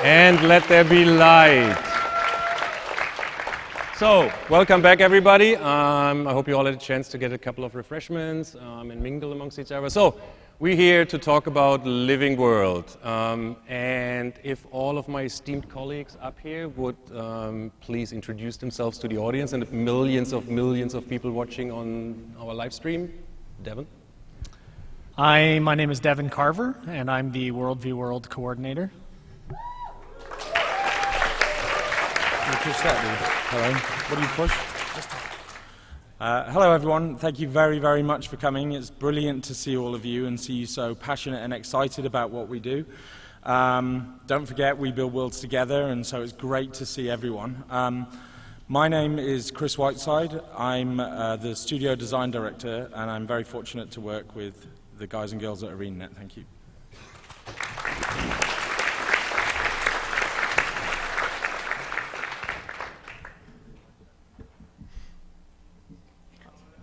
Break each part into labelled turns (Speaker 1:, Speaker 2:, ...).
Speaker 1: And let there be light. So, welcome back everybody. I hope you all had a chance to get a couple of refreshments and mingle amongst each other. So, we're here to talk about Living World. And if all of my esteemed colleagues up here would please introduce themselves to the audience and the millions of people watching on our live stream. Devin?
Speaker 2: Hi, my name is Devin Carver, and I'm the Worldview World Coordinator.
Speaker 3: Push that, dude. Hello. What do you push? Hello, everyone. Thank you very, very much for coming. It's brilliant to see all of you and see you so passionate and excited about what we do. Don't forget, we build worlds together, and so it's great to see everyone. My name is Chris Whiteside. I'm the Studio Design Director, and I'm very fortunate to work with the guys and girls at ArenaNet. Thank you.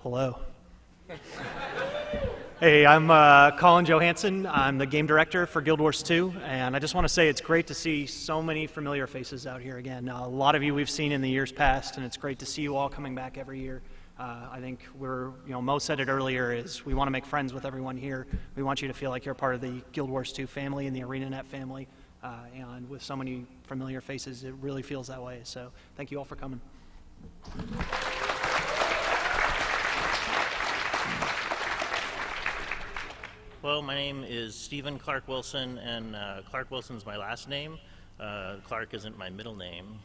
Speaker 4: Hello. Hey, I'm Colin Johansson. I'm the game director for Guild Wars 2, and I just want to say it's great to see so many familiar faces out here again. A lot of you we've seen in the years past, and it's great to see you all coming back every year. I think Mo said it earlier, is we want to make friends with everyone here. We want you to feel like you're part of the Guild Wars 2 family and the ArenaNet family, and with so many familiar faces, it really feels that way. So thank you all for coming.
Speaker 5: Hello, my name is Stephen Clark Wilson, and Clark Wilson's my last name. Clark isn't my middle name.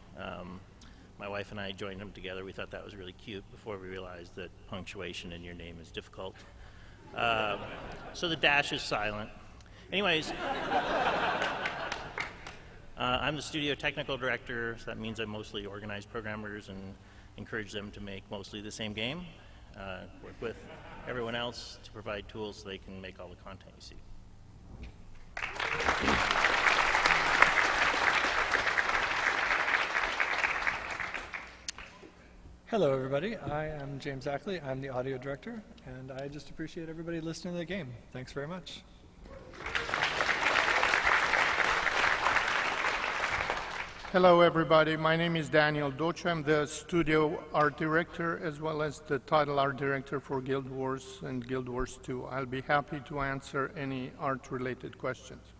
Speaker 5: My wife and I joined them together. We thought that was really cute before we realized that punctuation in your name is difficult. So the dash is silent. Anyways, I'm the studio technical director, so that means I mostly organize programmers and encourage them to make mostly the same game. Work with everyone else to provide tools so they can make all the content you see.
Speaker 6: Hello everybody, I am James Ackley. I'm the audio director, and I just appreciate everybody listening to the game. Thanks very much.
Speaker 7: Hello everybody, my name is Daniel Doce. I'm the studio art director as well as the title art director for Guild Wars and Guild Wars 2. I'll be happy to answer any art related questions.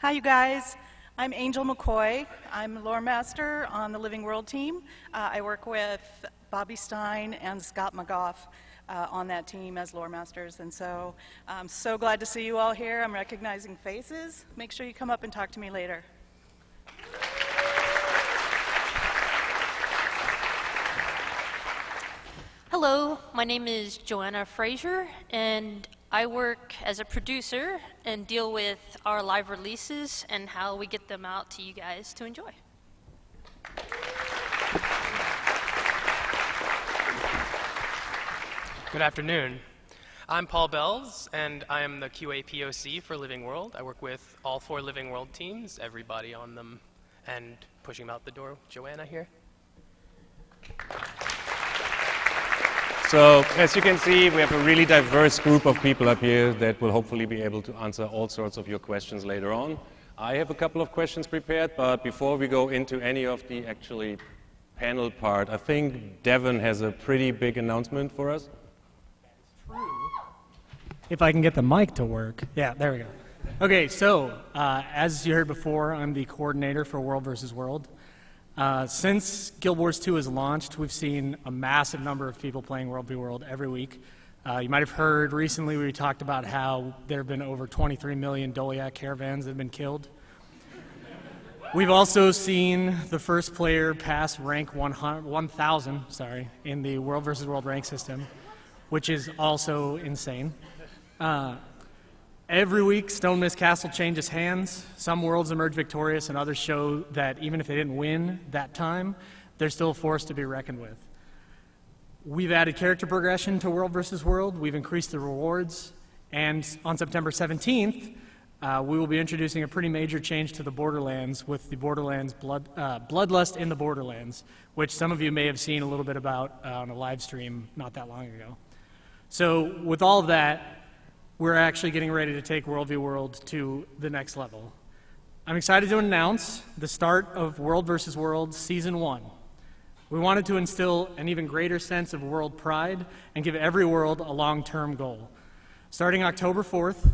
Speaker 8: Hi you guys, I'm Angel McCoy. I'm lore master on the Living World team. I work with Bobby Stein and Scott McGough on that team as lore masters, and so I'm so glad to see you all here. I'm recognizing faces. Make sure you come up and talk to me later.
Speaker 9: Hello, my name is Joanna Frazier, and I work as a producer and deal with our live releases and how we get them out to you guys to enjoy.
Speaker 10: Good afternoon. I'm Paul Bells, and I am the QA POC for Living World. I work with all 4 Living World teams, everybody on them, and pushing them out the door, Joanna here.
Speaker 1: So, as you can see, we have a really diverse group of people up here that will hopefully be able to answer all sorts of your questions later on. I have a couple of questions prepared, but before we go into any of the actually panel part, I think Devin has a pretty big announcement for us.
Speaker 2: If I can get the mic to work. Yeah, there we go. Okay, so as you heard before, I'm the coordinator for World vs. World. Since Guild Wars 2 has launched, we've seen a massive number of people playing World v. World every week. You might have heard recently we talked about how there have been over 23 million Doliac caravans that have been killed. We've also seen the first player pass rank 1,000 in the World vs. World rank system, which is also insane. Every week, Stone Mist Castle changes hands. Some worlds emerge victorious, and others show that even if they didn't win that time, they're still a force to be reckoned with. We've added character progression to World vs. World. We've increased the rewards. And on September 17th, we will be introducing a pretty major change to the Borderlands with the Borderlands Bloodlust in the Borderlands, which some of you may have seen a little bit about on a live stream not that long ago. So with all of that, we're actually getting ready to take World v. World to the next level. I'm excited to announce the start of World vs. World Season 1. We wanted to instill an even greater sense of world pride and give every world a long-term goal. Starting October 4th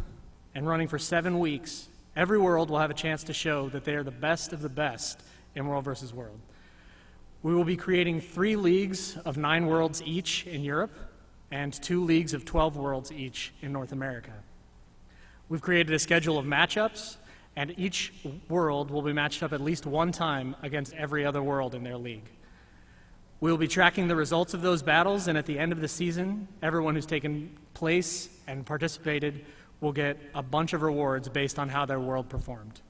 Speaker 2: and running for 7 weeks, every world will have a chance to show that they are the best of the best in World vs. World. We will be creating 3 leagues of 9 worlds each in Europe and 2 leagues of 12 worlds each in North America. We've created a schedule of matchups, and each world will be matched up at least 1 time against every other world in their league. We will be tracking the results of those battles, and at the end of the season, everyone who's taken place and participated will get a bunch of rewards based on how their world performed.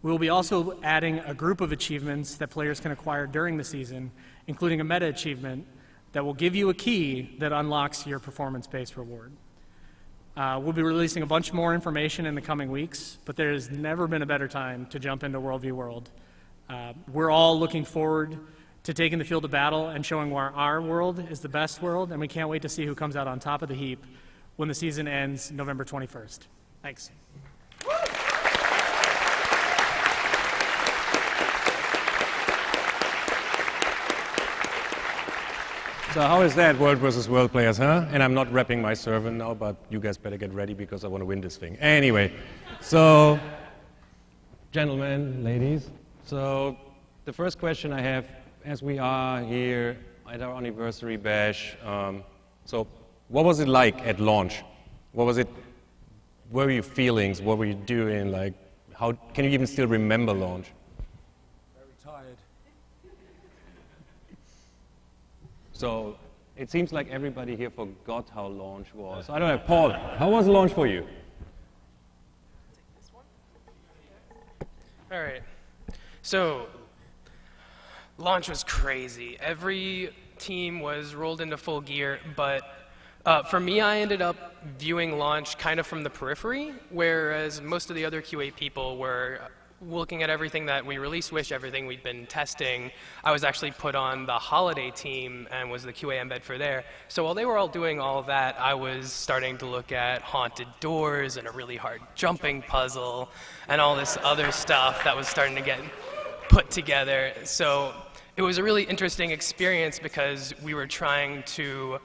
Speaker 2: We will be also adding a group of achievements that players can acquire during the season, including a meta achievement that will give you a key that unlocks your performance-based reward. We'll be releasing a bunch more information in the coming weeks, but there has never been a better time to jump into World v. World. We're all looking forward to taking the field of battle and showing why our world is the best world, and we can't wait to see who comes out on top of the heap when the season ends November 21st. Thanks.
Speaker 1: So how is that, World versus World players, huh? And I'm not wrapping my servant now, but you guys better get ready because I want to win this thing. Anyway, so gentlemen, ladies, so the first question I have, as we are here at our anniversary bash, so what was it like at launch? What was it, what were your feelings? What were you doing? Like, how, can you even still remember launch?
Speaker 3: Very tired.
Speaker 1: So it seems like everybody here forgot how launch was. I don't know, Paul, how was launch for you?
Speaker 10: All right. So launch was crazy. Every team was rolled into full gear, but for me, I ended up viewing launch kind of from the periphery, whereas most of the other QA people were looking at everything that we released, everything we'd been testing. I was actually put on the holiday team and was the QA embed for there. So while they were all doing all of that, I was starting to look at haunted doors and a really hard jumping puzzle and all this other stuff that was starting to get put together. So it was a really interesting experience because we were trying to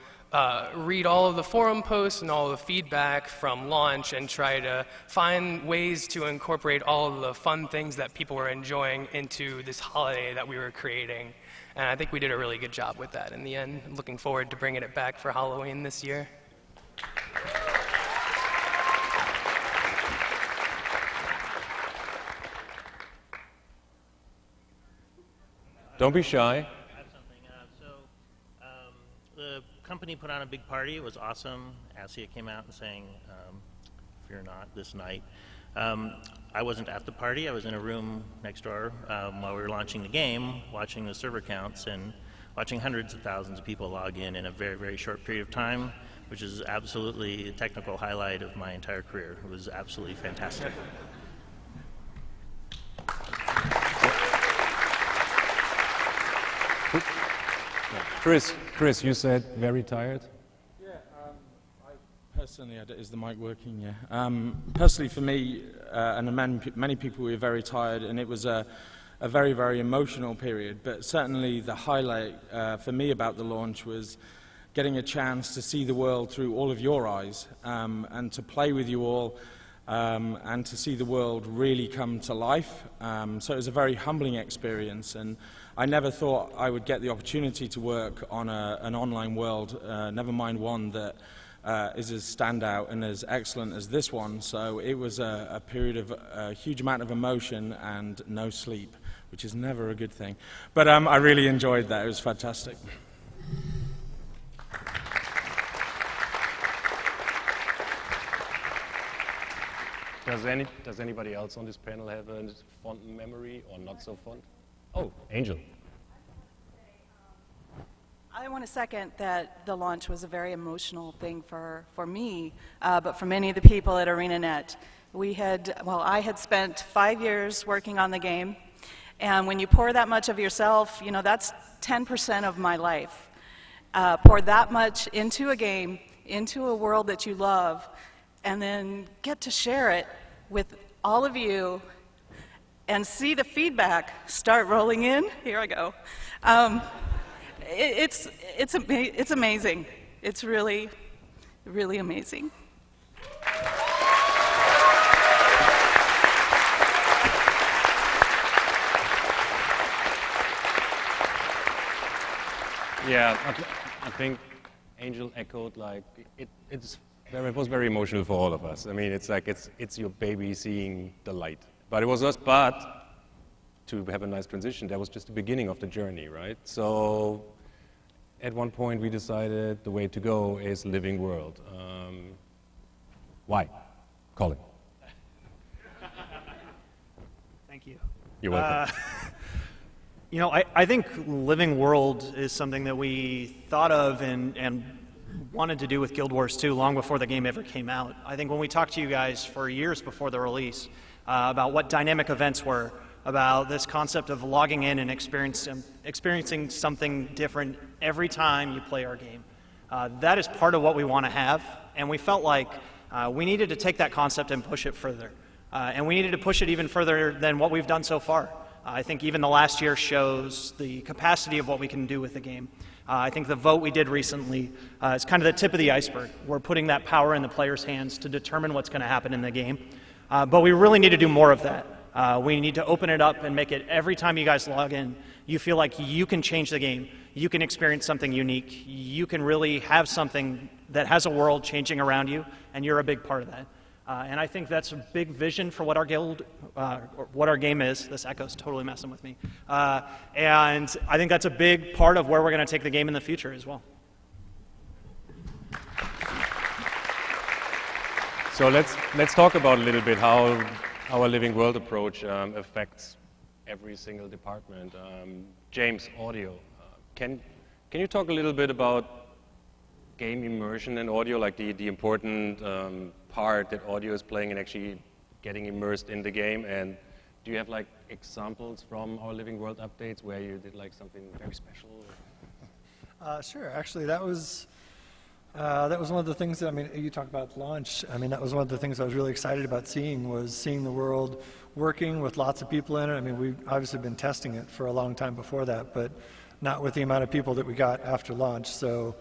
Speaker 10: read all of the forum posts and all of the feedback from launch and try to find ways to incorporate all of the fun things that people were enjoying into this holiday that we were creating. And I think we did a really good job with that in the end. I'm looking forward to bringing it back for Halloween this year.
Speaker 1: Don't be shy.
Speaker 5: The company put on a big party. It was awesome. ASIA came out and sang Fear Not this night. I wasn't at the party. I was in a room next door while we were launching the game, watching the server counts and watching hundreds of thousands of people log in a very, very short period of time, which is absolutely a technical highlight of my entire career. It was absolutely fantastic.
Speaker 1: Chris, you said very tired?
Speaker 3: Yeah, personally, is the mic working? Yeah. Personally, for me, and many people were very tired, and it was a very, very emotional period. But certainly the highlight for me about the launch was getting a chance to see the world through all of your eyes, and to play with you all, and to see the world really come to life. So it was a very humbling experience, and I never thought I would get the opportunity to work on an online world, never mind one that is as standout and as excellent as this one. So it was a period of a huge amount of emotion and no sleep, which is never a good thing. But I really enjoyed that. It was fantastic.
Speaker 1: Does anybody else on this panel have a fond memory or not so fond? Oh, Angel.
Speaker 8: I want to second that the launch was a very emotional thing for me, but for many of the people at ArenaNet. I had spent 5 years working on the game, and when you pour that much of yourself, that's 10% of my life. Pour that much into a game into a world that you love and then get to share it with all of you and see the feedback start rolling in. Here I go. It's amazing. It's really, really amazing.
Speaker 1: Yeah, I think Angel echoed like it was very emotional for all of us. I mean, it's like it's your baby seeing the light. But it was us. But to have a nice transition, that was just the beginning of the journey, right? So at one point we decided the way to go is living world. Why? Colin.
Speaker 4: Thank you.
Speaker 1: You're welcome.
Speaker 4: You know, I think Living World is something that we thought of and wanted to do with Guild Wars 2 long before the game ever came out. I think when we talked to you guys for years before the release about what dynamic events were, about this concept of logging in and experiencing something different every time you play our game, that is part of what we want to have, and we felt like we needed to take that concept and push it further. And we needed to push it even further than what we've done so far. I think even the last year shows the capacity of what we can do with the game. I think the vote we did recently is kind of the tip of the iceberg. We're putting that power in the players' hands to determine what's going to happen in the game. But we really need to do more of that. We need to open it up and make it every time you guys log in, you feel like you can change the game. You can experience something unique. You can really have something that has a world changing around you, and you're a big part of that. And I think that's a big vision for what our guild, what our game is. This echo's totally messing with me. And I think that's a big part of where we're going to take the game in the future as well.
Speaker 1: So let's talk about a little bit how our living world approach affects every single department. James, audio. Can you talk a little bit about game immersion and audio, like the important part that audio is playing and actually getting immersed in the game? And do you have like examples from our living world updates where you did like something very special?
Speaker 6: Sure. Actually, that was one of the things that, I mean, you talk about launch. I mean, that was one of the things I was really excited about seeing, was seeing the world working with lots of people in it. I mean, we've obviously been testing it for a long time before that, but not with the amount of people that we got after launch. So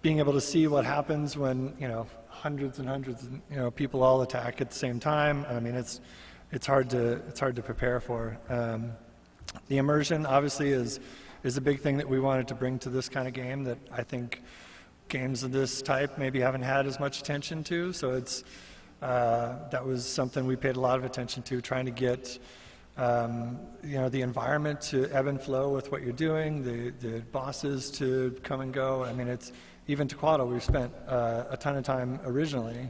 Speaker 6: being able to see what happens when, you know, hundreds and hundreds of, people all attack at the same time. I mean, it's hard to prepare for. The immersion obviously is a big thing that we wanted to bring to this kind of game that I think games of this type maybe haven't had as much attention to. So it's that was something we paid a lot of attention to, trying to get the environment to ebb and flow with what you're doing, the bosses to come and go. I mean, it's even Tequado, we've spent a ton of time originally,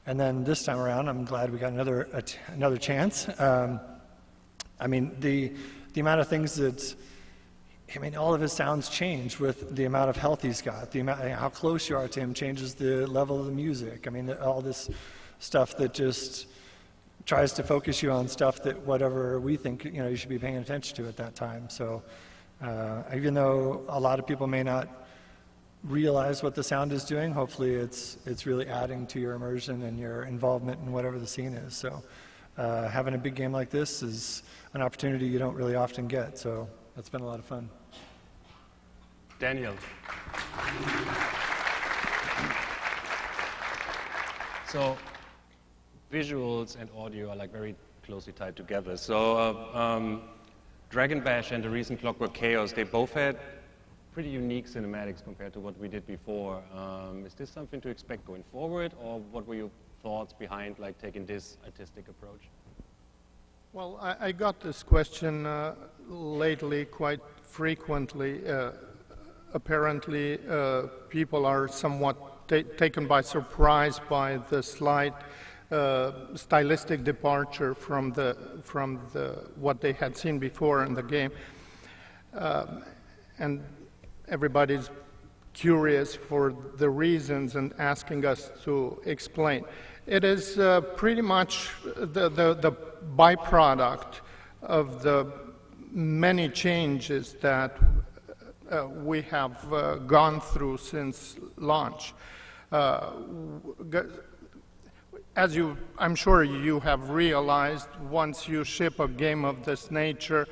Speaker 6: and then this time around, I'm glad we got another chance. I mean, the amount of things that, I mean, all of his sounds change with the amount of health he's got. The amount, how close you are to him changes the level of the music. I mean, all this stuff that just tries to focus you on stuff that whatever we think you should be paying attention to at that time. So even though a lot of people may not realize what the sound is doing, hopefully it's really adding to your immersion and your involvement in whatever the scene is. So having a big game like this is an opportunity you don't really often get. So that's been a lot of fun.
Speaker 1: Daniel. So visuals and audio are like very closely tied together. So Dragon Bash and the recent Clockwork Chaos, they both had pretty unique cinematics compared to what we did before. Is this something to expect going forward, or what were your thoughts behind like taking this artistic approach?
Speaker 7: Well, I got this question lately quite frequently. Apparently, people are somewhat taken by surprise by the slight stylistic departure from what they had seen before in the game, and everybody's curious for the reasons and asking us to explain. It is pretty much the byproduct of the many changes that we have gone through since launch. As I'm sure you have realized, once you ship a game of this nature,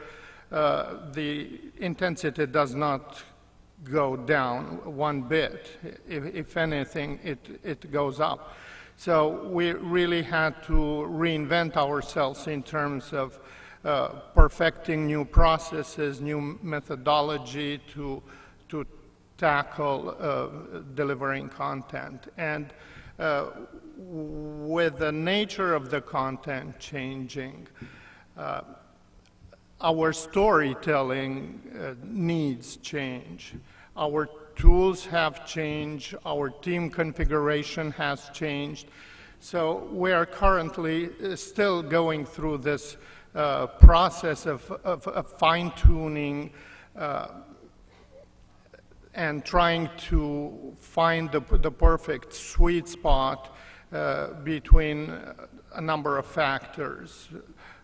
Speaker 7: the intensity does not go down one bit. If anything, it goes up. So we really had to reinvent ourselves in terms of perfecting new processes, new methodology to tackle delivering content. And with the nature of the content changing, our storytelling needs change. Our tools have changed, our team configuration has changed. So we are currently still going through this process of fine-tuning and trying to find the perfect sweet spot between a number of factors: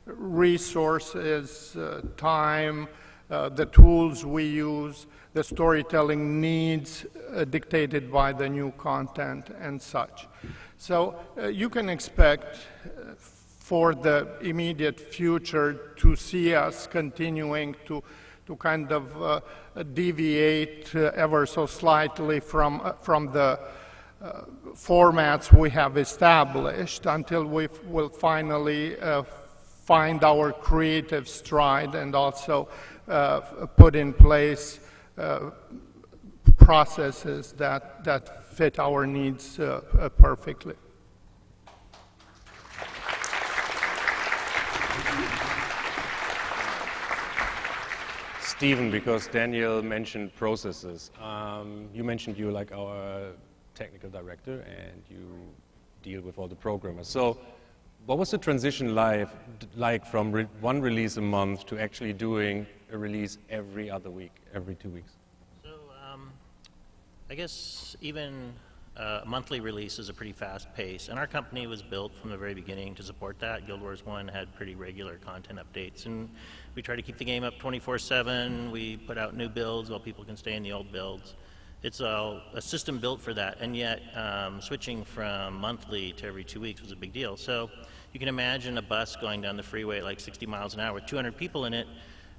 Speaker 7: resources, time, the tools we use, the storytelling needs dictated by the new content and such. So you can expect for the immediate future to see us continuing to kind of deviate ever so slightly from the formats we have established until we will finally find our creative stride and also put in place processes that fit our needs perfectly.
Speaker 1: Stephen, because Daniel mentioned processes, you mentioned you're like our technical director and you deal with all the programmers. So what was the transition like from one release a month to actually doing a release every other week, every 2 weeks?
Speaker 5: So I guess even a monthly release is a pretty fast pace, and our company was built from the very beginning to support that. Guild Wars 1 had pretty regular content updates, and we try to keep the game up 24/7. We put out new builds while people can stay in the old builds. It's a system built for that, and yet switching from monthly to every 2 weeks was a big deal. So you can imagine a bus going down the freeway at like 60 miles an hour with 200 people in it,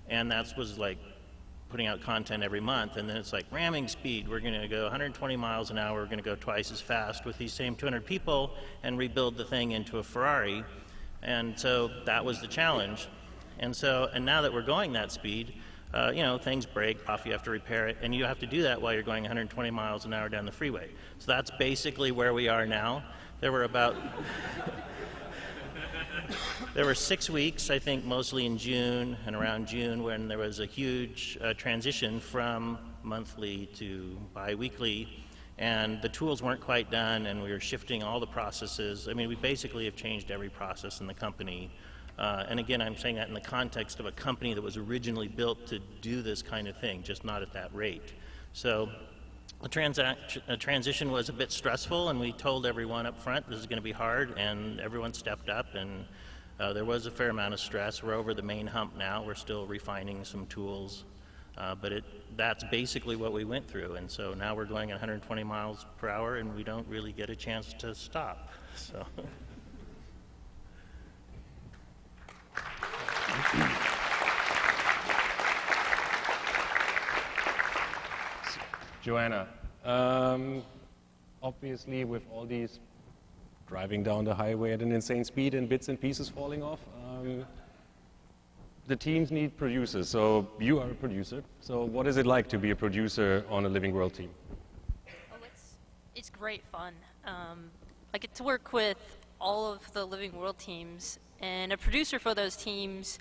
Speaker 5: and that was like putting out content every month, and then it's like ramming speed. We're going to go 120 miles an hour, we're going to go twice as fast with these same 200 people and rebuild the thing into a Ferrari. And so that was the challenge. And now that we're going that speed, you know, things break off, you have to repair it, and you have to do that while you're going 120 miles an hour down the freeway. So that's basically where we are now. There were about there were 6 weeks, I think, mostly in June and around June, when there was a huge transition from monthly to bi-weekly, and the tools weren't quite done, and we were shifting all the processes. I mean, we basically have changed every process in the company. And again, I'm saying that in the context of a company that was originally built to do this kind of thing, just not at that rate. So the transition was a bit stressful, and we told everyone up front this is going to be hard, and everyone stepped up, and there was a fair amount of stress. We're over the main hump now. We're still refining some tools, but that's basically what we went through. And so now we're going at 120 miles per hour, and we don't really get a chance to stop. So.
Speaker 1: Joanna, obviously with all these driving down the highway at an insane speed and bits and pieces falling off, the teams need producers. So you are a producer. So what is it like to be a producer on a Living World team?
Speaker 9: Oh, it's great fun. I get to work with all of the Living World teams, and a producer for those teams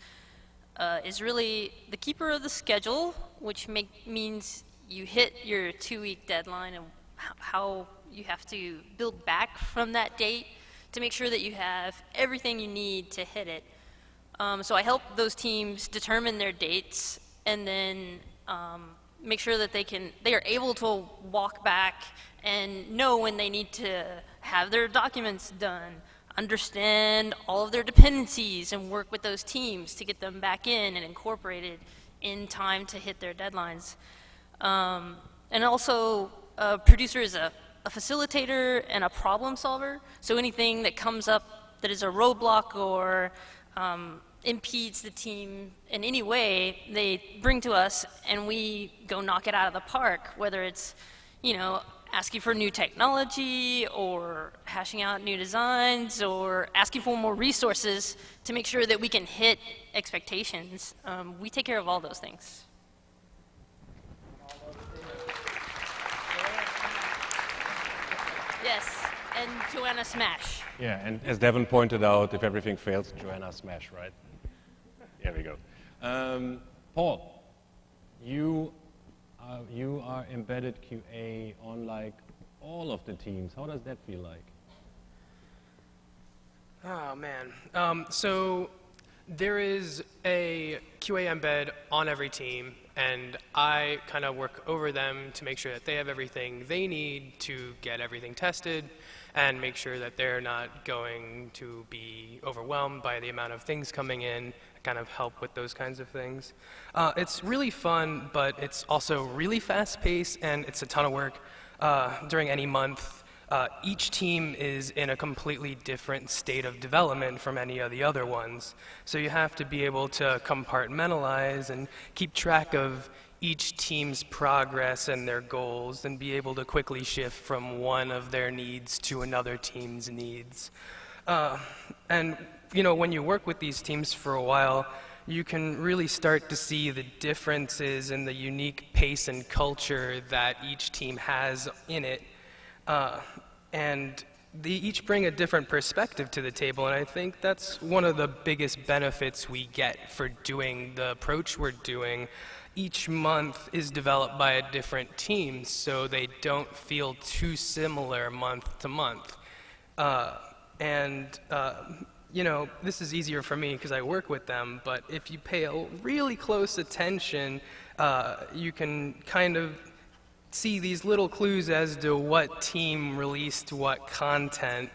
Speaker 9: is really the keeper of the schedule, which means you hit your 2-week deadline and how you have to build back from that date to make sure that you have everything you need to hit it. So I help those teams determine their dates and then make sure that they are able to walk back and know when they need to have their documents done, understand all of their dependencies, and work with those teams to get them back in and incorporated in time to hit their deadlines. And also, a producer is a a facilitator and a problem solver. So anything that comes up that is a roadblock or impedes the team in any way, they bring to us and we go knock it out of the park, whether it's, asking for new technology or hashing out new designs or asking for more resources to make sure that we can hit expectations. We take care of all those things. Yes, and Joanna Smash.
Speaker 1: Yeah, and as Devin pointed out, if everything fails, Joanna Smash, right? There we go. Paul, you are embedded QA on like all of the teams. How does that feel like?
Speaker 10: Oh man. So there is a QA embed on every team, and I kind of work over them to make sure that they have everything they need to get everything tested and make sure that they're not going to be overwhelmed by the amount of things coming in, kind of help with those kinds of things. It's really fun, but it's also really fast-paced, and it's a ton of work. During any month, each team is in a completely different state of development from any of the other ones. So you have to be able to compartmentalize and keep track of each team's progress and their goals and be able to quickly shift from one of their needs to another team's needs. And when you work with these teams for a while, you can really start to see the differences in the unique pace and culture that each team has in it. And they each bring a different perspective to the table, and I think that's one of the biggest benefits we get for doing the approach we're doing. Each month is developed by a different team, so they don't feel too similar month to month. This is easier for me because I work with them, but if you pay a really close attention, you can kind of see these little clues as to what team released what content,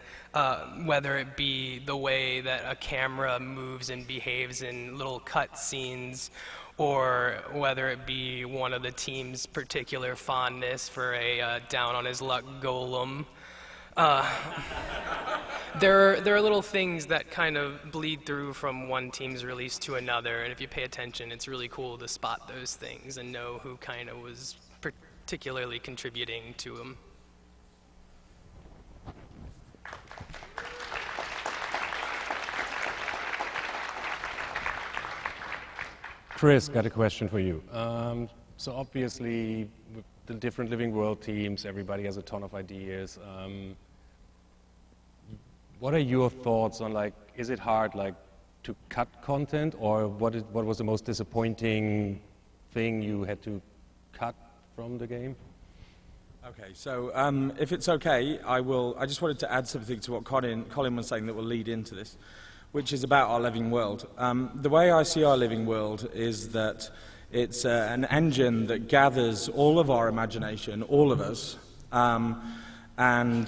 Speaker 10: whether it be the way that a camera moves and behaves in little cut scenes, or whether it be one of the team's particular fondness for a down-on-his-luck golem. There are little things that kind of bleed through from one team's release to another, and if you pay attention, it's really cool to spot those things and know who kind of was particularly contributing to them.
Speaker 1: Chris, got a question for you. So obviously, with the different Living World teams, everybody has a ton of ideas. What are your thoughts on, like, is it hard, like, to cut content, or what was the most disappointing thing you had to cut from the game?
Speaker 3: Okay, so if it's okay, I just wanted to add something to what Colin was saying that will lead into this, which is about our living world. The way I see our living world is that it's an engine that gathers all of our imagination, all of us, and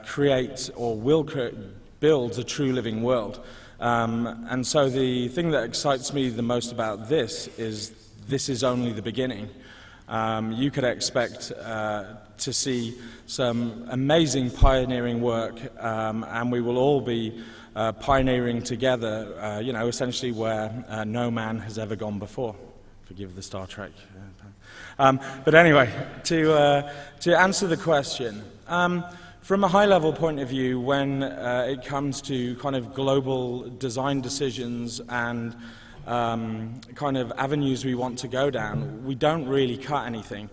Speaker 3: creates or will build a true living world. And so the thing that excites me the most about this is only the beginning. You could expect to see some amazing pioneering work, and we will all be pioneering together, essentially where no man has ever gone before. Forgive the Star Trek. But anyway, to answer the question, from a high-level point of view, when it comes to kind of global design decisions and kind of avenues we want to go down, we don't really cut anything.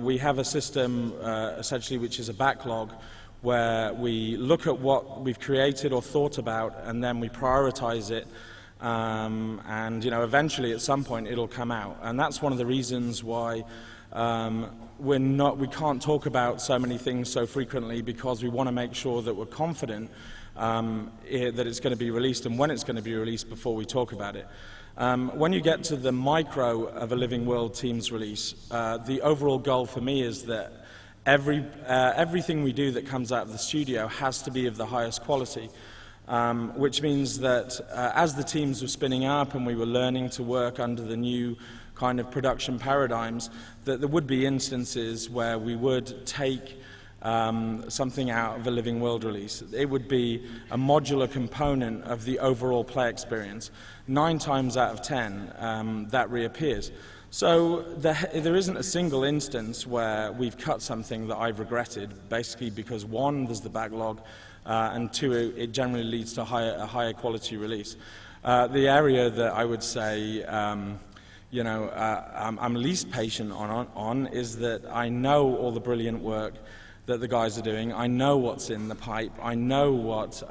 Speaker 3: We have a system, essentially, which is a backlog, where we look at what we've created or thought about, and then we prioritize it, and eventually at some point it'll come out. And that's one of the reasons why we can't talk about so many things so frequently, because we want to make sure that we're confident that it's going to be released and when it's going to be released before we talk about it. When you get to the micro of a Living World Teams release, the overall goal for me is that everything we do that comes out of the studio has to be of the highest quality, which means that as the teams were spinning up and we were learning to work under the new kind of production paradigms, that there would be instances where we would take something out of a Living World release. It would be a modular component of the overall play experience. 9 times out of 10, that reappears. So there isn't a single instance where we've cut something that I've regretted, basically because 1, there's the backlog, and 2, it generally leads to a higher quality release. The area that I would say I'm least patient on is that I know all the brilliant work that the guys are doing. I know what's in the pipe. I know what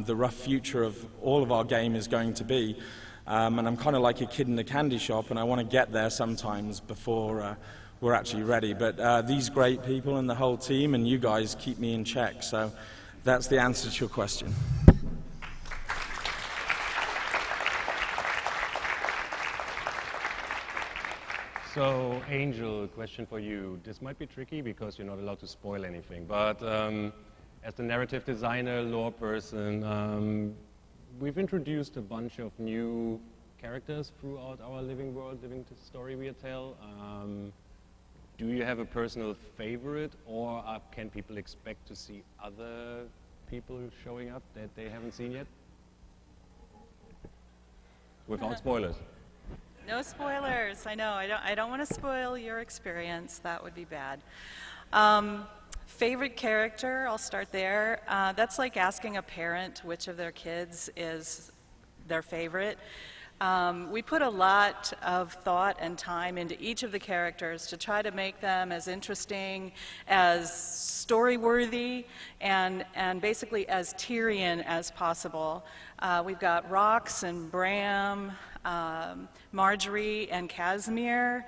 Speaker 3: the rough future of all of our game is going to be. And I'm kind of like a kid in a candy shop, and I want to get there sometimes before we're actually ready. But these great people and the whole team and you guys keep me in check. So that's the answer to your question.
Speaker 1: So, Angel, question for you. This might be tricky because you're not allowed to spoil anything, but as the narrative designer, lore person, we've introduced a bunch of new characters throughout our living world, living story we tell. Do you have a personal favorite, or can people expect to see other people showing up that they haven't seen yet? Without spoilers.
Speaker 8: No spoilers. I know. I don't want to spoil your experience. That would be bad. Favorite character, I'll start there. That's like asking a parent which of their kids is their favorite. We put a lot of thought and time into each of the characters to try to make them as interesting, as story-worthy, and basically as Tyrion as possible. We've got Rox and Bram, Marjorie and Casimir,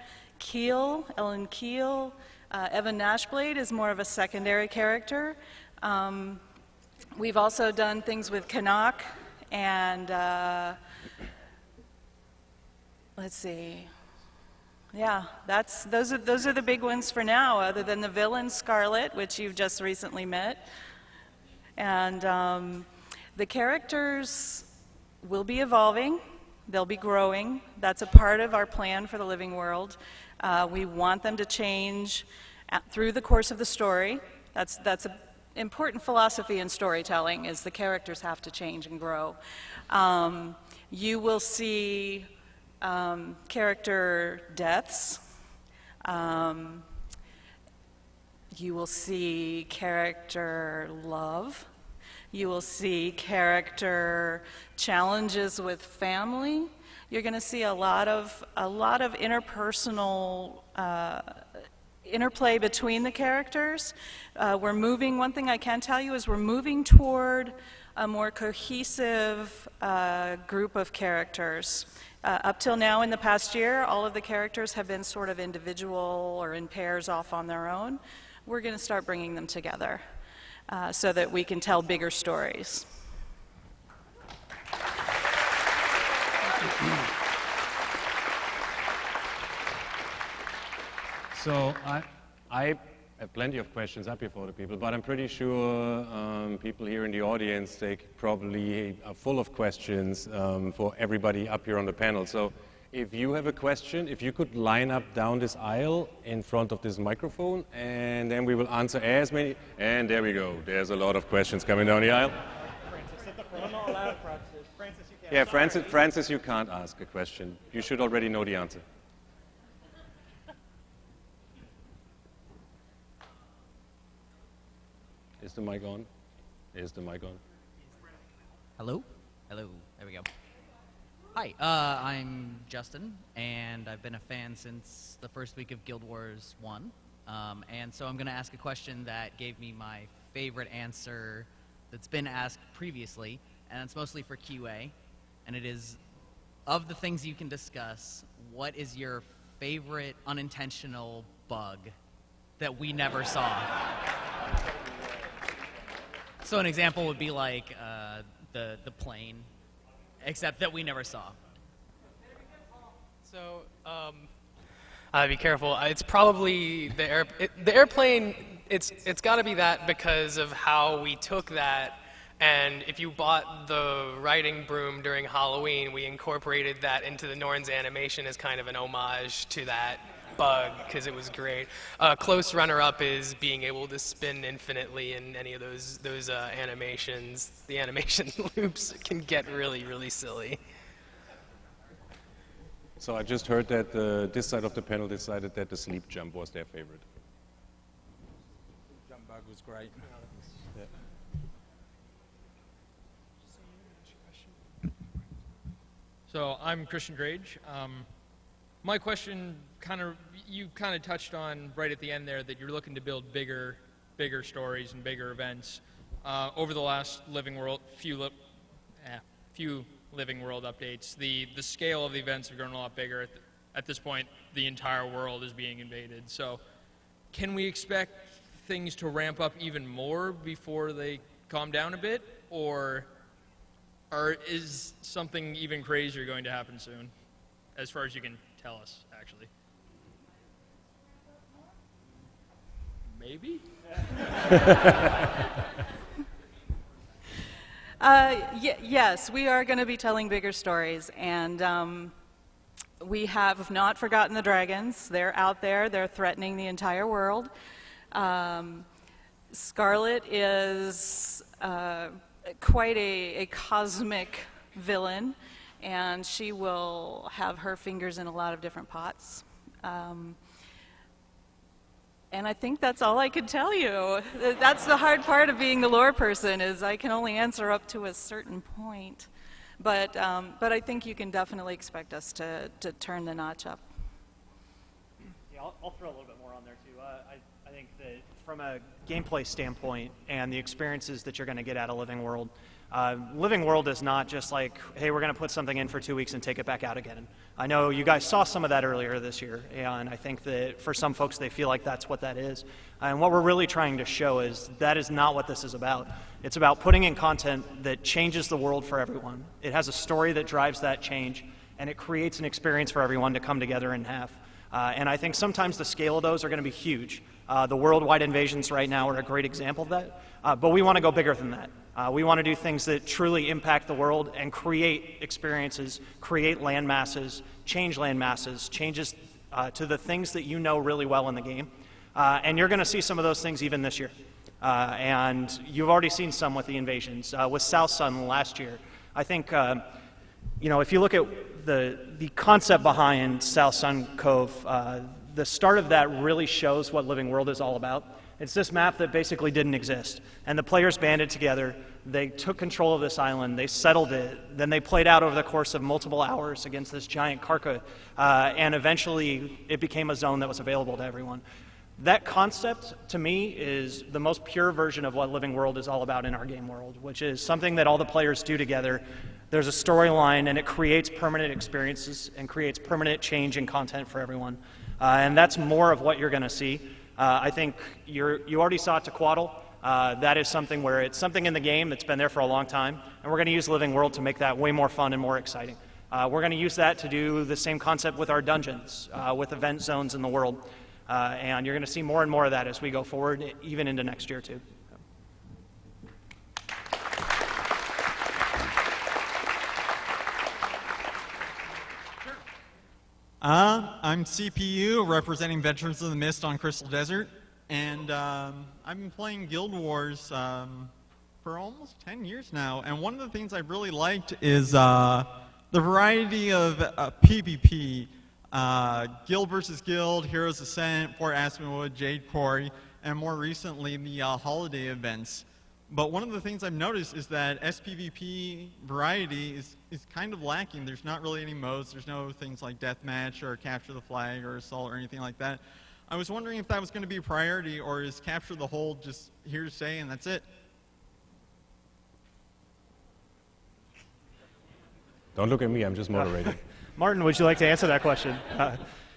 Speaker 8: Ellen Keel. Evan Nashblade is more of a secondary character. We've also done things with Canuck and let's see. Yeah, those are the big ones for now, other than the villain Scarlet, which you've just recently met. And the characters will be evolving. They'll be growing. That's a part of our plan for the living world. We want them to change through the course of the story. That's an important philosophy in storytelling, is the characters have to change and grow. You will see character deaths. You will see character love. You will see character challenges with family. You're going to see a lot of interpersonal interplay between the characters. One thing I can tell you is we're moving toward a more cohesive group of characters. Up till now in the past year, all of the characters have been sort of individual or in pairs off on their own. We're going to start bringing them together so that we can tell bigger stories.
Speaker 1: So I have plenty of questions up here for the people, but I'm pretty sure people here in the audience, they probably are full of questions for everybody up here on the panel. So if you have a question, if you could line up down this aisle in front of this microphone, and then we will answer as many. And there we go. There's a lot of questions coming down the aisle.
Speaker 11: Francis, at the front. I'm not allowed, Francis. Francis, you can't.
Speaker 1: Yeah, Francis, you can't ask a question. You should already know the answer. Is the mic on? Is the mic on?
Speaker 12: Hello? Hello. There we go. Hi, I'm Justin, and I've been a fan since the first week of Guild Wars 1. And so I'm going to ask a question that gave me my favorite answer that's been asked previously, and it's mostly for QA. And it is, of the things you can discuss, what is your favorite unintentional bug that we never saw? So an example would be like the plane, except that we never saw.
Speaker 10: So, be careful. It's probably the airplane. It's got to be that because of how we took that. And if you bought the riding broom during Halloween, we incorporated that into the Norns animation as kind of an homage to that bug because it was great. Close runner-up is being able to spin infinitely in any of those animations. The animation loops can get really, really silly.
Speaker 1: So I just heard that this side of the panel decided that the sleep jump was their favorite.
Speaker 3: Jump bug was great.
Speaker 1: Yeah.
Speaker 13: So I'm Christian Drage. My question you kind of touched on right at the end there that you're looking to build bigger stories and bigger events. Over the last few Living World updates, the scale of the events have grown a lot bigger. At this point, the entire world is being invaded. So can we expect things to ramp up even more before they calm down a bit? Or is something even crazier going to happen soon, as far as you can tell us, actually? Maybe?
Speaker 8: Yes, we are going to be telling bigger stories, and we have not forgotten the dragons. They're out there. They're threatening the entire world. Scarlet is quite a cosmic villain, and she will have her fingers in a lot of different pots. And I think that's all I could tell you. That's the hard part of being the lore person, is I can only answer up to a certain point. But I think you can definitely expect us to turn the notch up.
Speaker 4: Yeah, I'll throw a little bit more on there too. I think that from a gameplay standpoint and the experiences that you're going to get out of Living World, Living World is not just like, hey, we're going to put something in for 2 weeks and take it back out again. I know you guys saw some of that earlier this year, and I think that for some folks they feel like that's what that is. And what we're really trying to show is that is not what this is about. It's about putting in content that changes the world for everyone. It has a story that drives that change, and it creates an experience for everyone to come together and have. And I think sometimes the scale of those are going to be huge. The worldwide invasions right now are a great example of that, but we want to go bigger than that. We want to do things that truly impact the world and create experiences, create land masses, change land masses, changes to the things that you know really well in the game. And you're going to see some of those things even this year. And you've already seen some with the invasions. With South Sun last year, I think, if you look at the concept behind South Sun Cove, the start of that really shows what Living World is all about. It's this map that basically didn't exist, and the players banded together. They took control of this island, they settled it, then they played out over the course of multiple hours against this giant Karka, and eventually it became a zone that was available to everyone. That concept, to me, is the most pure version of what Living World is all about in our game world, which is something that all the players do together. There's a storyline, and it creates permanent experiences and creates permanent change in content for everyone. And that's more of what you're going to see. I think you already saw it to Quaddle. That is something where it's something in the game that's been there for a long time, and we're going to use Living World to make that way more fun and more exciting. We're going to use that to do the same concept with our dungeons, with event zones in the world, and you're going to see more and more of that as we go forward, even into next year too.
Speaker 14: I'm CPU, representing Veterans of the Mist on Crystal Desert, and I've been playing Guild Wars for almost 10 years now, and one of the things I've really liked is the variety of PvP, Guild versus Guild, Heroes Ascent, Fort Aspenwood, Jade Quarry, and more recently the holiday events. But one of the things I've noticed is that SPVP variety is kind of lacking. There's not really any modes. There's no things like deathmatch or capture the flag or assault or anything like that. I was wondering if that was going to be a priority, or is capture the hold just here to stay and that's it?
Speaker 1: Don't look at me, I'm just moderating.
Speaker 4: Martin, would you like to answer that question?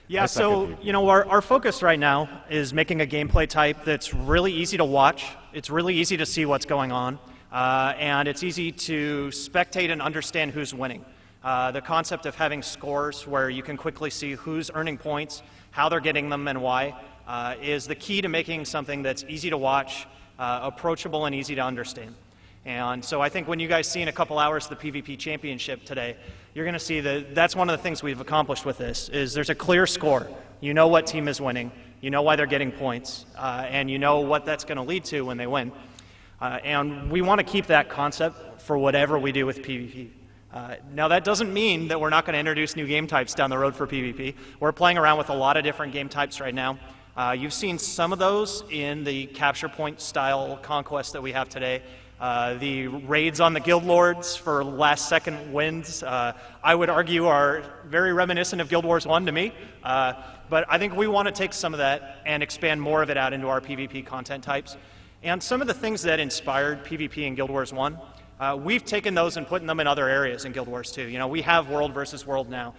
Speaker 4: Yeah, so, our focus right now is making a gameplay type that's really easy to watch. It's really easy to see what's going on, and it's easy to spectate and understand who's winning. The concept of having scores where you can quickly see who's earning points, how they're getting them, and why, is the key to making something that's easy to watch, approachable, and easy to understand. And so I think when you guys see in a couple hours the PvP Championship today, you're going to see that that's one of the things we've accomplished with this, is there's a clear score. You know what team is winning, you know why they're getting points, and you know what that's going to lead to when they win. And we want to keep that concept for whatever we do with PvP. Now that doesn't mean that we're not going to introduce new game types down the road for PvP. We're playing around with a lot of different game types right now. You've seen some of those in the capture point style conquest that we have today. The raids on the guild lords for last second wins, I would argue are very reminiscent of Guild Wars 1 to me. But I think we want to take some of that and expand more of it out into our PvP content types. And some of the things that inspired PvP in Guild Wars 1, we've taken those and put them in other areas in Guild Wars 2. You know, we have World versus World now.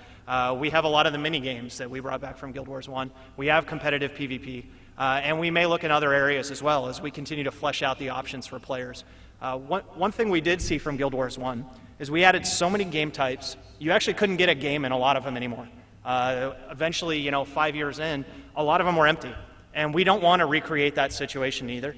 Speaker 4: We have a lot of the mini games that we brought back from Guild Wars 1. We have competitive PvP. And we may look in other areas as well as we continue to flesh out the options for players. One thing we did see from Guild Wars 1 is we added so many game types, you actually couldn't get a game in a lot of them anymore. Eventually, you know, 5 years in, a lot of them were empty. And we don't want to recreate that situation either.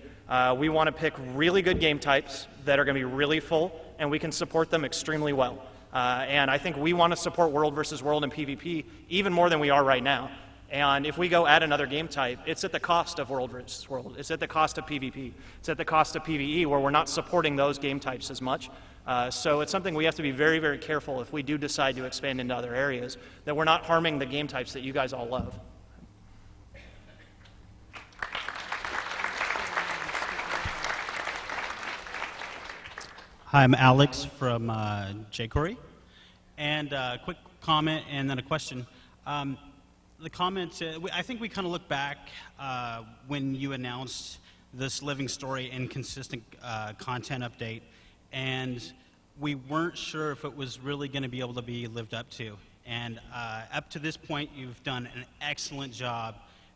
Speaker 4: We want to pick really good game types that are going to be really full, and we can support them extremely well. And I think we want to support World versus World and PvP even more than we are right now. And if we go add another game type, it's at the cost of World versus World. It's at the cost of PvP. It's at the cost of PvE, where we're not supporting those game types as much. So it's something we have to be very, very careful if we do decide to expand into other areas, that we're not harming the game types that you guys all love.
Speaker 15: Hi, I'm Alex from jQuery. And a quick comment and then a question. The comment, I think we kind of look back when you announced this Living Story and consistent content update, and we weren't sure if it was really going to be able to be lived up to. And up to this point, you've done an excellent job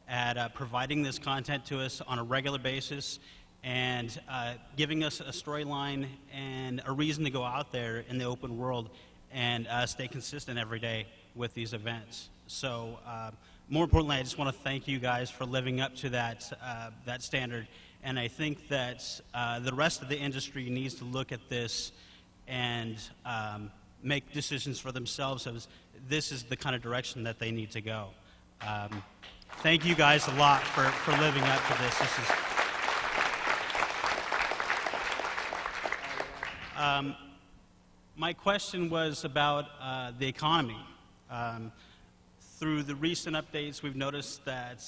Speaker 15: at providing this content to us on a regular basis and giving us a storyline and a reason to go out there in the open world and stay consistent every day with these events. So more importantly, I just want to thank you guys for living up to that, that standard. And I think that the rest of the industry needs to look at this and make decisions for themselves as this is the kind of direction that they need to go. Thank you guys a lot for living up to this. My question was about the economy. Through the recent updates, we've noticed that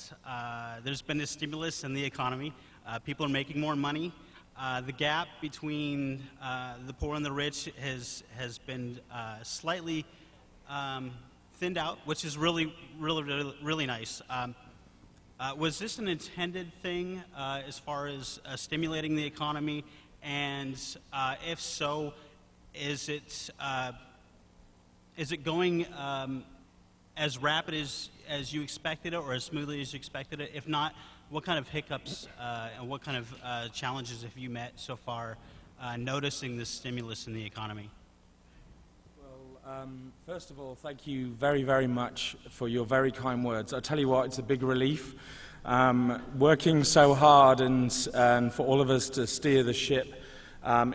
Speaker 15: there's been a stimulus in the economy. People are making more money. The gap between the poor and the rich has been slightly thinned out, which is really nice. Was this an intended thing as far as stimulating the economy? And if so, is it going as rapid as you expected it, or as smoothly as you expected it? If not, what kind of hiccups and what kind of challenges have you met so far noticing this stimulus in the economy?
Speaker 3: Well, first of all, thank you very, very much for your very kind words. I tell you what, it's a big relief. Working so hard and for all of us to steer the ship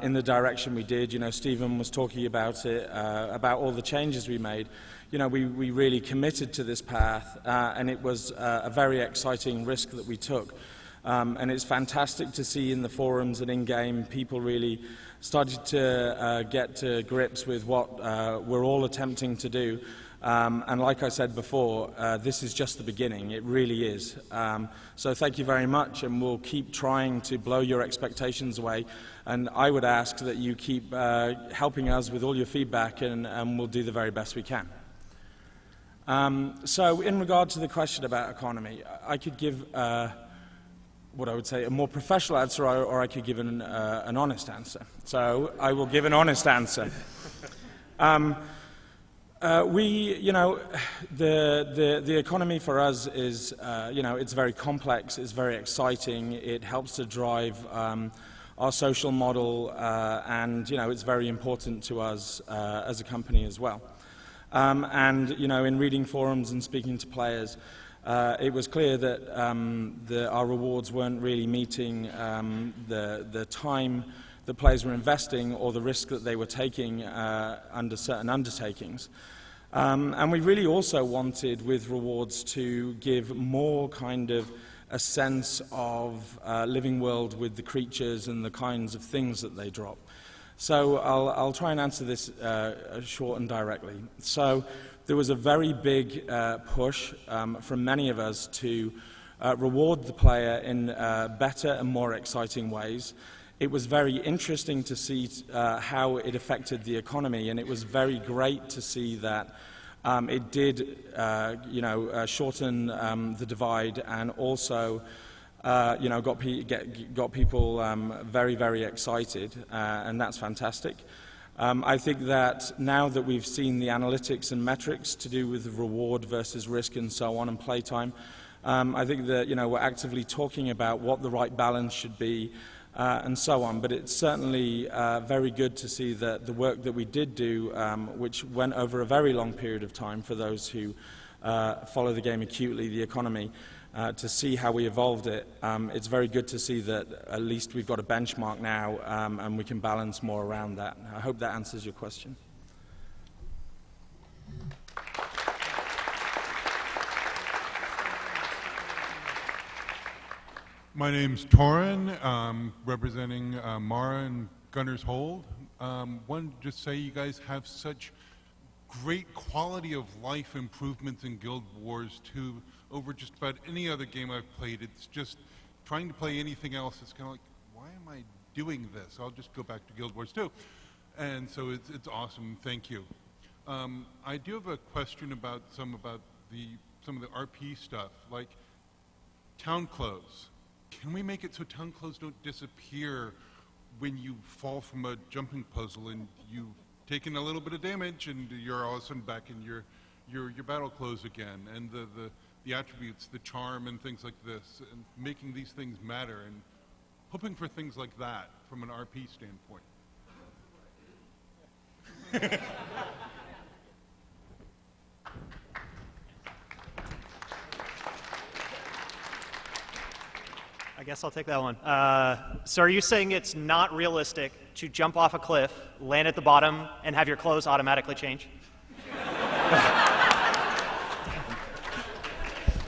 Speaker 3: in the direction we did. You know, Stephen was talking about it, about all the changes we made. You know, we really committed to this path, and it was a very exciting risk that we took. And it's fantastic to see in the forums and in-game people really started to get to grips with what we're all attempting to do. And like I said before, this is just the beginning. It really is. So thank you very much, and we'll keep trying to blow your expectations away. And I would ask that you keep helping us with all your feedback, and we'll do the very best we can. So in regard to the question about economy, I could give what I would say a more professional answer, or I could give an honest answer. So I will give an honest answer. You know, the economy for us is, you know, it's very complex, it's very exciting, it helps to drive our social model, and, you know, it's very important to us as a company as well. And, you know, in reading forums and speaking to players, it was clear that our rewards weren't really meeting the time the players were investing or the risk that they were taking under certain undertakings. And we really also wanted, with rewards, to give more kind of a sense of living world with the creatures and the kinds of things that they drop. So I'll try and answer this short and directly. So there was a very big push from many of us to reward the player in better and more exciting ways. It was very interesting to see how it affected the economy, and it was very great to see that it did, shorten the divide, and also, got people very, very excited, and that's fantastic. I think that now that we've seen the analytics and metrics to do with the reward versus risk and so on and playtime, I think that we're actively talking about what the right balance should be. And so on, but it's certainly very good to see that the work that we did do, which went over a very long period of time for those who follow the game acutely, the economy, to see how we evolved it. It's very good to see that at least we've got a benchmark now, and we can balance more around that. I hope that answers your question.
Speaker 16: My name's Torin, representing Mara and Gunner's Hold. Wanted to just say you guys have such great quality of life improvements in Guild Wars 2 over just about any other game I've played. It's just trying to play anything else, it's kind of like, why am I doing this? I'll just go back to Guild Wars 2. And so it's awesome, thank you. I do have a question about some of the RP stuff, like town clothes. Can we make it so town clothes don't disappear when you fall from a jumping puzzle and you've taken a little bit of damage and you're all of a sudden back in your battle clothes again, and the attributes, the charm and things like this, and making these things matter, and hoping for things like that from an RP standpoint.
Speaker 4: I guess I'll take that one. So are you saying it's not realistic to jump off a cliff, land at the bottom, and have your clothes automatically change?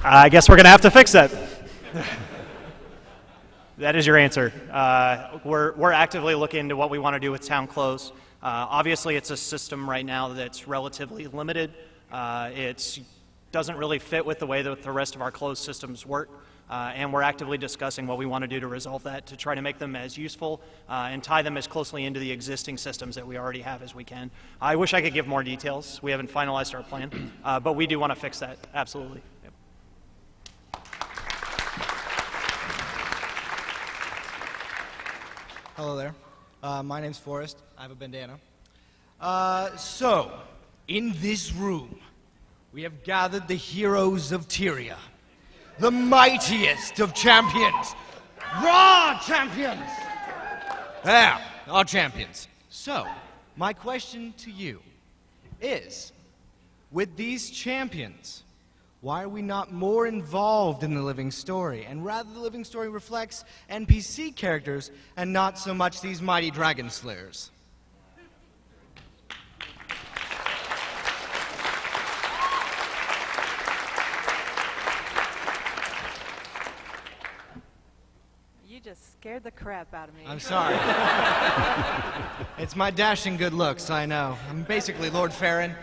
Speaker 4: I guess we're going to have to fix that. That is your answer. We're actively looking into what we want to do with town clothes. Obviously, it's a system right now that's relatively limited. It doesn't really fit with the way that the rest of our closed systems work. And we're actively discussing what we want to do to resolve that, to try to make them as useful and tie them as closely into the existing systems that we already have as we can. I wish I could give more details. We haven't finalized our plan, but we do want to fix that, absolutely. Yep.
Speaker 17: Hello there. My name's Forrest. I have a bandana. So, in this room, we have gathered the heroes of Tyria. The mightiest of champions. Raw champions! There, our champions. So, my question to you is, with these champions, why are we not more involved in the living story? And rather the living story reflects NPC characters and not so much these mighty dragon slayers.
Speaker 18: Just scared the crap out of me.
Speaker 17: I'm sorry. It's my dashing good looks, I know. I'm basically Lord Farron.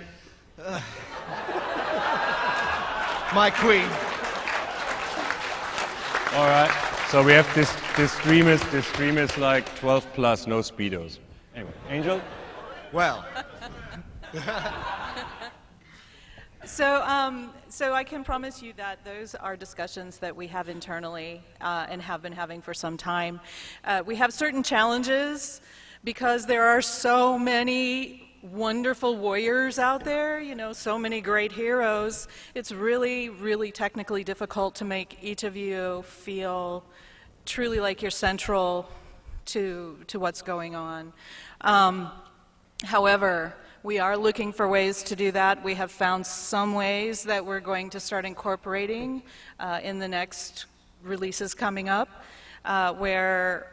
Speaker 17: My queen.
Speaker 1: All right. So we have this stream is like 12 plus, no speedos. Anyway, Angel.
Speaker 17: Well.
Speaker 8: So I can promise you that those are discussions that we have internally and have been having for some time. We have certain challenges because there are so many wonderful warriors out there, you know, so many great heroes. It's really, really technically difficult to make each of you feel truly like you're central to what's going on. However, we are looking for ways to do that. We have found some ways that we're going to start incorporating in the next releases coming up, where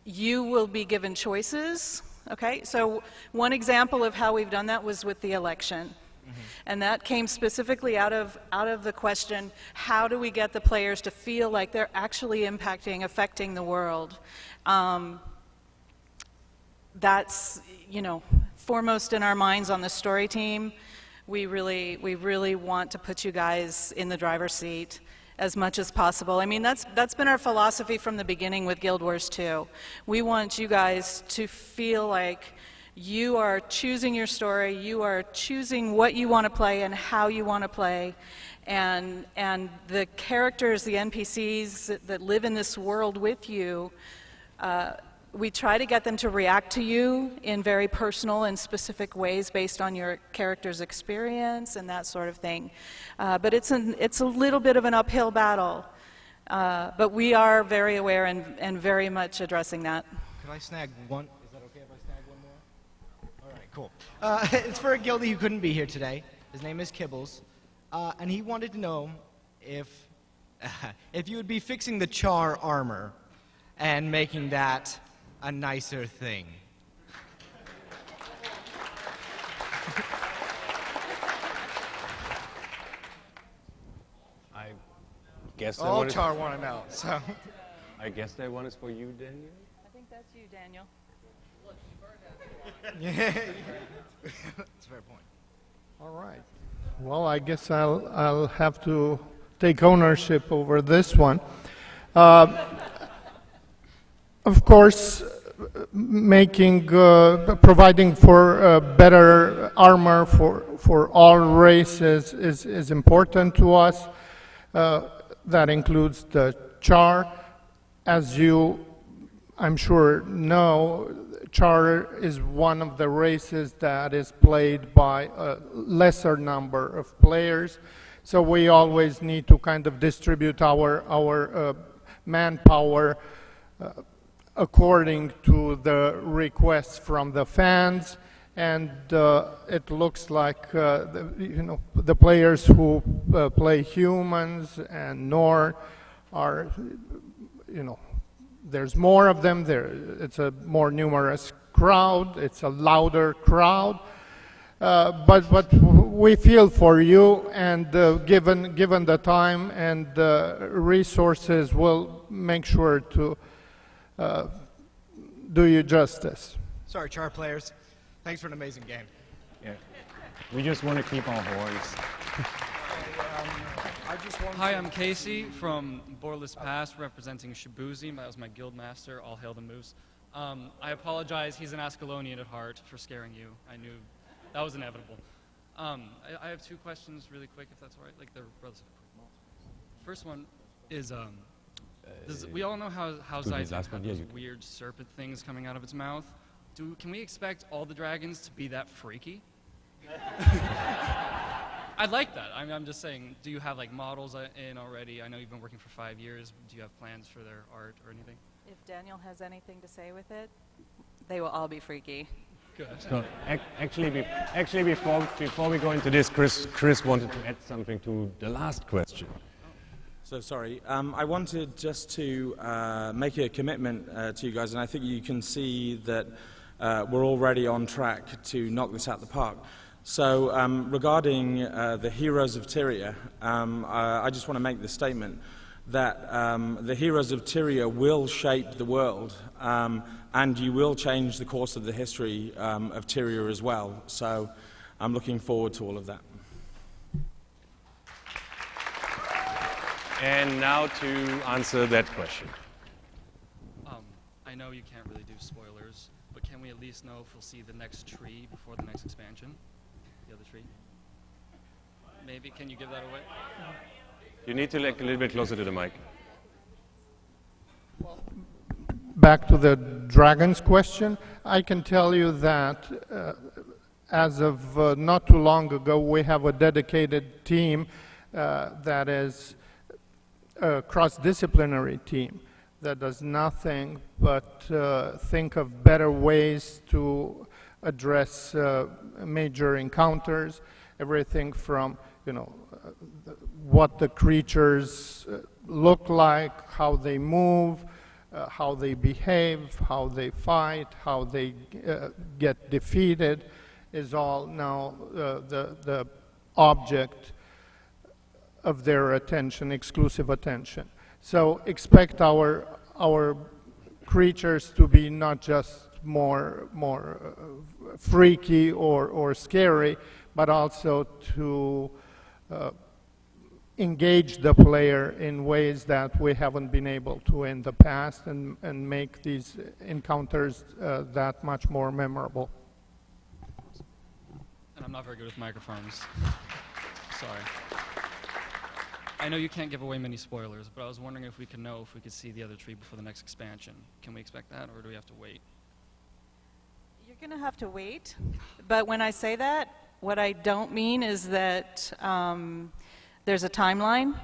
Speaker 8: you will be given choices, okay? So one example of how we've done that was with the election. And that came specifically out of the question, how do we get the players to feel like they're actually impacting, affecting the world? That's, you know, foremost in our minds on the story team. We really want to put you guys in the driver's seat as much as possible. I mean, that's been our philosophy from the beginning with Guild Wars 2. We want you guys to feel like you are choosing your story, you are choosing what you want to play and how you want to play, and the characters, the NPCs that live in this world with you, we try to get them to react to you in very personal and specific ways based on your character's experience and that sort of thing. But it's a little bit of an uphill battle, but we are very aware and very much addressing that.
Speaker 17: Can I snag one? Is that okay if I snag one more? All right, cool. It's for a guildie who couldn't be here today. His name is Kibbles, and he wanted to know if you would be fixing the char armor and making that a nicer thing.
Speaker 1: I guess
Speaker 17: all char want to know. So
Speaker 1: I guess that one is for you, Daniel.
Speaker 8: I think that's you, Daniel.
Speaker 17: Yeah, that's a fair point.
Speaker 7: All right. Well, I guess I'll have to take ownership over this one. Of course, providing for better armor for all races is important to us. That includes the char. As you, I'm sure, know, char is one of the races that is played by a lesser number of players. So we always need to kind of distribute our manpower according to the requests from the fans, and it looks like the players who play humans and Nord are, there's more of them. It's a more numerous crowd. It's a louder crowd. But we feel for you, and given the time and the resources, we'll make sure to do you justice.
Speaker 17: Sorry, char players. Thanks for an amazing game.
Speaker 1: Yeah. We just want to keep our voice.
Speaker 19: Hi, I'm Casey from Borderless Pass, representing Shabuzi. That was my guild master. All hail the moose. I apologize. He's an Ascalonian at heart for scaring you. I knew that was inevitable. I have two questions really quick, if that's all right. Like they're relatively quick. First one is, we all know how Zayzek has those weird serpent things coming out of its mouth. Can we expect all the dragons to be that freaky? I'd like that. I'm just saying, do you have like models in already? I know you've been working for 5 years. Do you have plans for their art or anything?
Speaker 8: If Daniel has anything to say with it, they will all be freaky.
Speaker 19: Good.
Speaker 1: So actually, before we go into this, Chris wanted to add something to the last question.
Speaker 3: So sorry, I wanted just to make a commitment to you guys, and I think you can see that we're already on track to knock this out the park. So regarding the Heroes of Tyria, I just want to make the statement that the Heroes of Tyria will shape the world, and you will change the course of the history of Tyria as well. So I'm looking forward to all of that.
Speaker 1: And now to answer that question.
Speaker 19: I know you can't really do spoilers, but can we at least know if we'll see the next tree before the next expansion? The other tree? Maybe, can you give that away?
Speaker 1: You need to look a little bit closer to the mic.
Speaker 7: Back to the dragons question, I can tell you that as of not too long ago, we have a dedicated team that is a cross-disciplinary team that does nothing but think of better ways to address major encounters, everything from, what the creatures look like, how they move, how they behave, how they fight, how they get defeated is all now the object of their attention, exclusive attention. So expect our creatures to be not just more freaky or scary, but also to engage the player in ways that we haven't been able to in the past, and make these encounters that much more memorable.
Speaker 19: And I'm not very good with microphones. Sorry. I know you can't give away many spoilers, but I was wondering if we could know if we could see the other tree before the next expansion. Can we expect that, or do we have to wait?
Speaker 8: You're going to have to wait, but when I say that, what I don't mean is that there's a timeline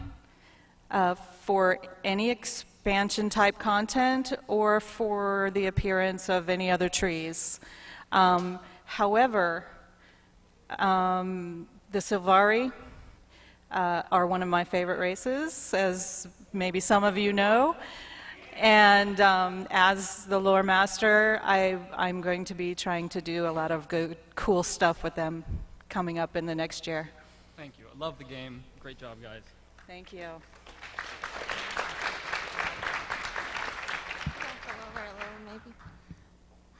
Speaker 8: for any expansion type content or for the appearance of any other trees. However, the Silvari are one of my favorite races, as maybe some of you know. And as the lore master, I'm going to be trying to do a lot of good, cool stuff with them coming up in the next year.
Speaker 19: Thank you. I love the game. Great job, guys.
Speaker 8: Thank you.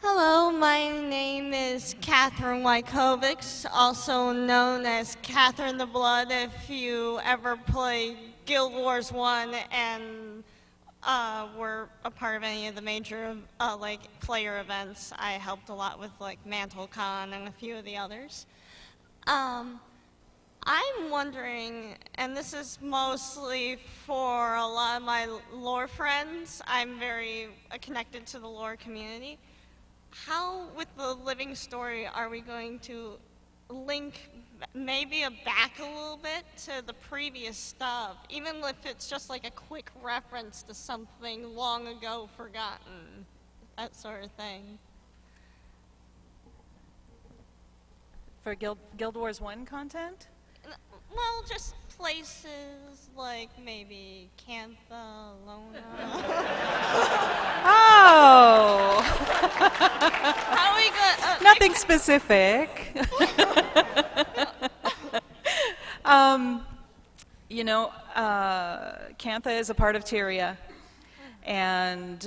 Speaker 20: Hello, my name is Catherine Wykovics, also known as Catherine the Blood. If you ever play Guild Wars 1 and were a part of any of the major like player events, I helped a lot with like MantleCon and a few of the others. I'm wondering, and this is mostly for a lot of my lore friends, I'm very connected to the lore community. How, with the living story, are we going to link maybe back a little bit to the previous stuff, even if it's just like a quick reference to something long ago forgotten, that sort of thing?
Speaker 8: For Guild Wars 1 content?
Speaker 20: Well, just places like maybe Cantha, Lona.
Speaker 8: Oh!
Speaker 20: How are we going?
Speaker 8: Nothing specific. You know, Cantha is a part of Tyria, and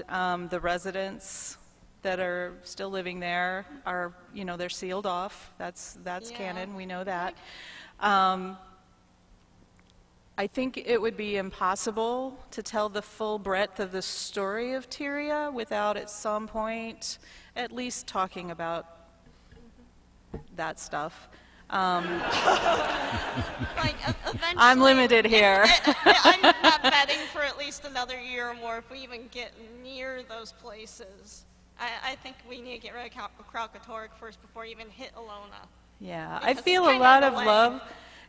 Speaker 8: the residents that are still living there are, you know, they're sealed off. That's canon. We know that. I think it would be impossible to tell the full breadth of the story of Tyria without at some point at least talking about that stuff.
Speaker 20: Like,
Speaker 8: I'm limited here.
Speaker 20: I'm not betting for at least another year or more if we even get near those places. I think we need to get rid of Kralkatorrik first before we even hit Alona.
Speaker 8: Yeah,
Speaker 20: Because
Speaker 8: I feel
Speaker 20: it's
Speaker 8: a lot
Speaker 20: kind
Speaker 8: of
Speaker 20: of
Speaker 8: love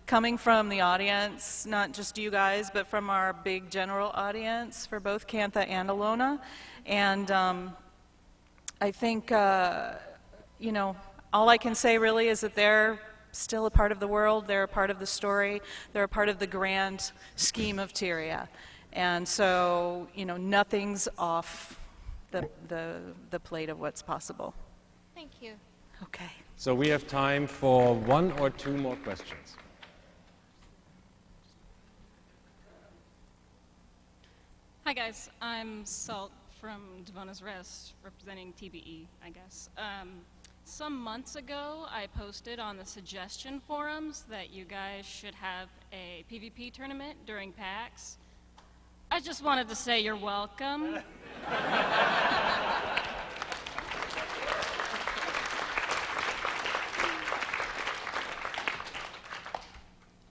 Speaker 8: coming from the audience, not just you guys, but from our big general audience for both Cantha and Alona. And I think, you know, all I can say really is that they're still a part of the world, they're a part of the story, they're a part of the grand scheme of Tyria. And so, you know, nothing's off the plate of what's possible.
Speaker 20: Thank you.
Speaker 8: Okay.
Speaker 1: So we have time for one or two more questions.
Speaker 21: Hi guys, I'm Salt from Devona's Rest, representing TBE, I guess. Some months ago, I posted on the suggestion forums that you guys should have a PvP tournament during PAX. I just wanted to say you're welcome.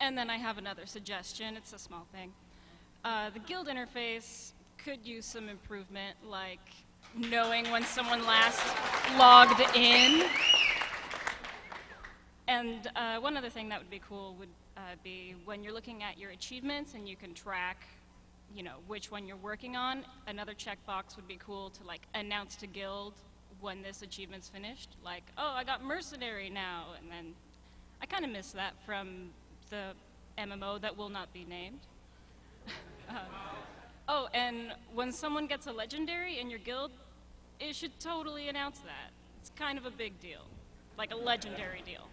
Speaker 21: And then I have another suggestion. It's a small thing. The guild interface could use some improvement, like knowing when someone last logged in. And one other thing that would be cool would be when you're looking at your achievements and you can track, you know, which one you're working on. Another checkbox would be cool to like announce to guild when this achievement's finished. Like, oh, I got mercenary now, and then I kind of miss that from the MMO that will not be named. Oh, and when someone gets a legendary in your guild, it should totally announce that. It's kind of a big deal, like a legendary deal.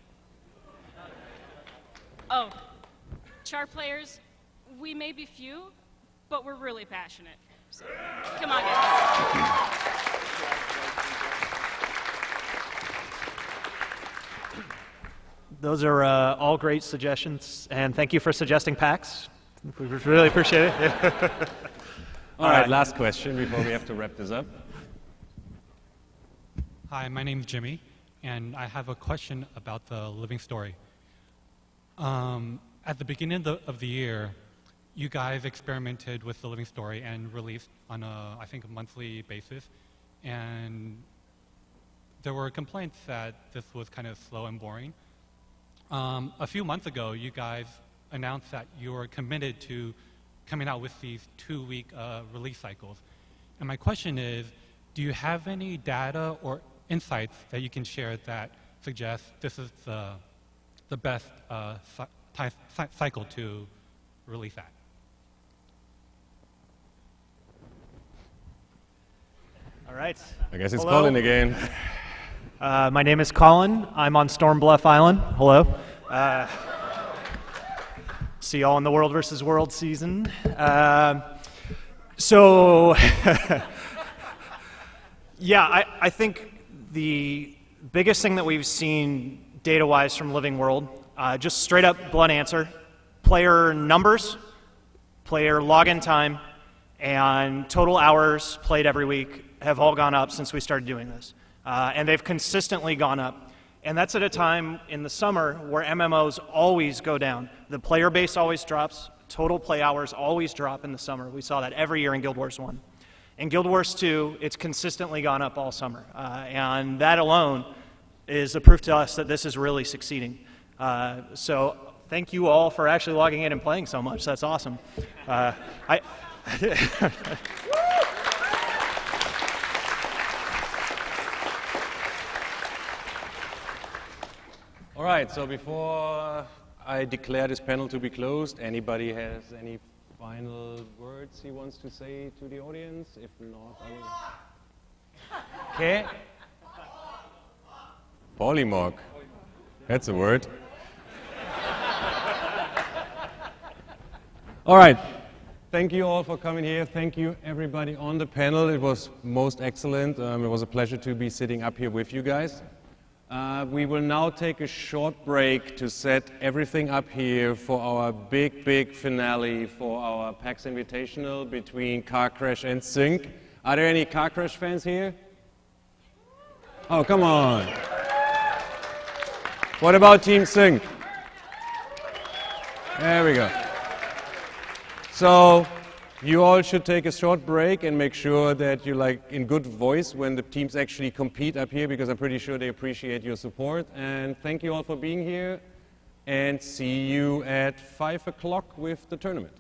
Speaker 21: Oh, char players, we may be few, but we're really passionate. So, come on, guys.
Speaker 4: Those are all great suggestions, and thank you for suggesting PAX. We really appreciate it.
Speaker 1: All right, last question before we have to wrap this up.
Speaker 2: Hi, my name's Jimmy, and I have a question about the Living Story. At the beginning of the year, you guys experimented with the Living Story and released on I think, a monthly basis, and there were complaints that this was kind of slow and boring. A few months ago, you guys announced that you were committed to coming out with these 2-week release cycles. And my question is, do you have any data or insights that you can share that suggest this is the best cycle to release at?
Speaker 4: All right.
Speaker 1: I guess it's
Speaker 4: Hello.
Speaker 1: Colin again.
Speaker 4: My name is Colin. I'm on Storm Bluff Island. Hello. See y'all in the World versus World season. Yeah, I think the biggest thing that we've seen data-wise from Living World, just straight up blunt answer, player numbers, player login time, and total hours played every week have all gone up since we started doing this. And they've consistently gone up. And that's at a time in the summer where MMOs always go down. The player base always drops. Total play hours always drop in the summer. We saw that every year in Guild Wars 1. In Guild Wars 2, it's consistently gone up all summer. And that alone is a proof to us that this is really succeeding. So thank you all for actually logging in and playing so much. That's awesome.
Speaker 1: All right, so before I declare this panel to be closed, anybody has any final words he wants to say to the audience? If not, I will. Okay. Polymorph. That's a word. All right. Thank you all for coming here. Thank you, everybody on the panel. It was most excellent. It was a pleasure to be sitting up here with you guys. We will now take a short break to set everything up here for our big finale for our PAX Invitational between Car Crash and Sync. Are there any Car Crash fans here? Oh, come on. What about Team Sync? There we go. So you all should take a short break and make sure that you're like in good voice when the teams actually compete up here, because I'm pretty sure they appreciate your support. And thank you all for being here, and see you at 5 o'clock with the tournament.